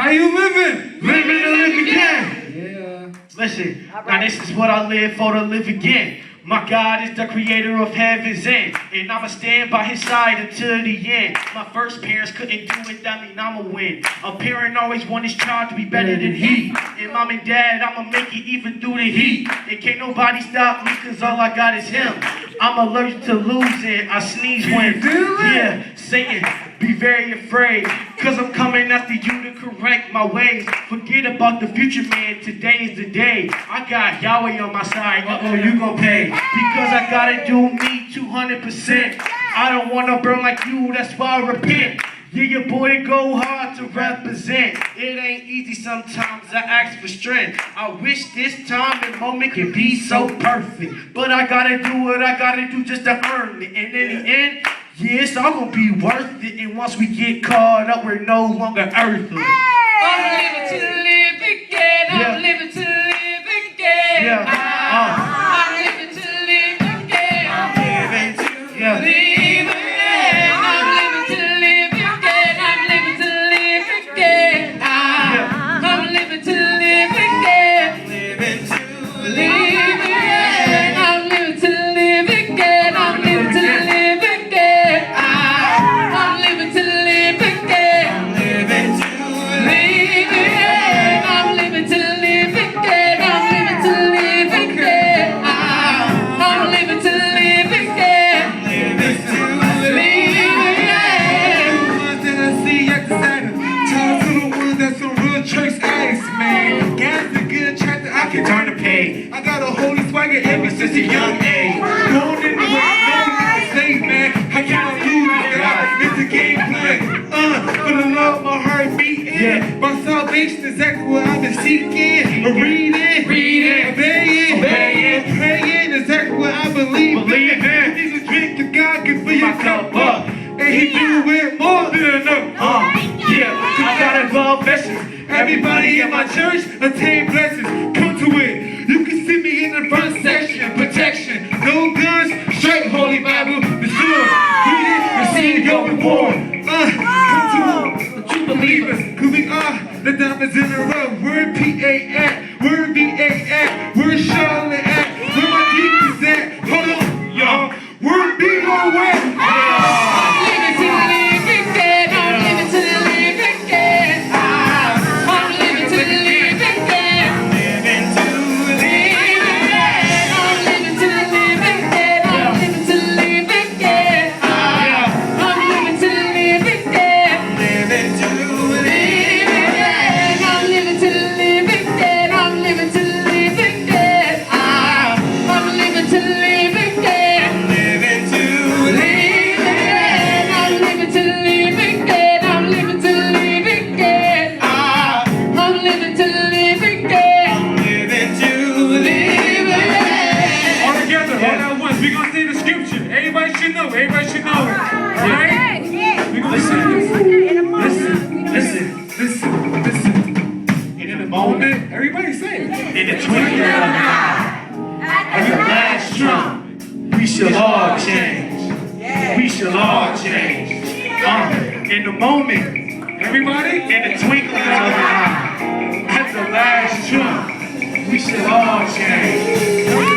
How you living? Living to live again. Yeah. Listen, now this is what I live for, to live again. My God is the creator of heaven's end, and I'ma stand by his side until the end. My first parents couldn't do it, that mean I'ma win. A parent always want his child to be better than he. And mom and dad, I'ma make it even through the heat. And can't nobody stop me, cause all I got is him. I'm allergic to losing, I sneeze when, yeah, Satan, be very afraid. Cause I'm coming after you to correct my ways. Forget about the future, man, today is the day. I got Yahweh on my side, you gon' pay. Because I gotta do me 200%. I don't wanna burn like you, that's why I repent. Yeah, your boy go hard to represent. It ain't easy sometimes, I ask for strength. I wish this time and moment could be so perfect. But I gotta do what I gotta do just to earn it. And in the end, yeah, it's all gonna be worth it. And once we get caught up, we're no longer earthly. I'm living to live again. I'm living to live again. Yeah. I'm living to live again. I'm living to Yeah. live again. I'm living to live again. I'm living to live again. I'm living to live again. Living to live again. I'm living to live again. I'm living to live again. I'm living to live again. I'm living to live again. I'm living to live again. I'm living to live again. I'm living to live again. I'm living to live again. The ones that I see at the center. Talk to the ones that's on real church addicts, man. Gas a good track that I can turn to pay. I got a holy swagger ever since a young age. Going in the way, no safe, man. How can I lose it? God, it's a game plan. For the love, my heart beating. My salvation is exactly what I've been seeking. Reading, obeying, praying, exactly what I believe in. Need to drink to God, can fill your cup up. And he do it more than enough. Yeah, I got involved messages. Everybody in my church attain blessings. Come to it. You can see me in the front section. Protection, no guns, straight Holy Bible. The sword, read it, receive your reward. Come to the true believers, cause we are the diamonds in the rough. Where P.A. at? Where B.A. at? Where Charlotte at? Where my deacons at? Hold on, y'all. Where B.O. at? I'm living to live again. I'm living to live again. I'm living to live again. I'm living to live again. I'm living to live again. I'm living to live again. I'm living to live again. Living to live again. I'm living to live again. I'm living to live again. I'm living to live again. Living to live again. I'm living to live again. I'm living to live again. I'm living to live again. I'm living to live again. All together, all at once. We're gonna say the scripture. Everybody should know. Everybody should know it. Alright? We're gonna listen. In the moment, Everybody say it. in the twinkling of an eye, at the last trump, we shall all change. We shall all change. In the moment, Everybody? in the twinkling of an eye, at the last trump, we shall all change.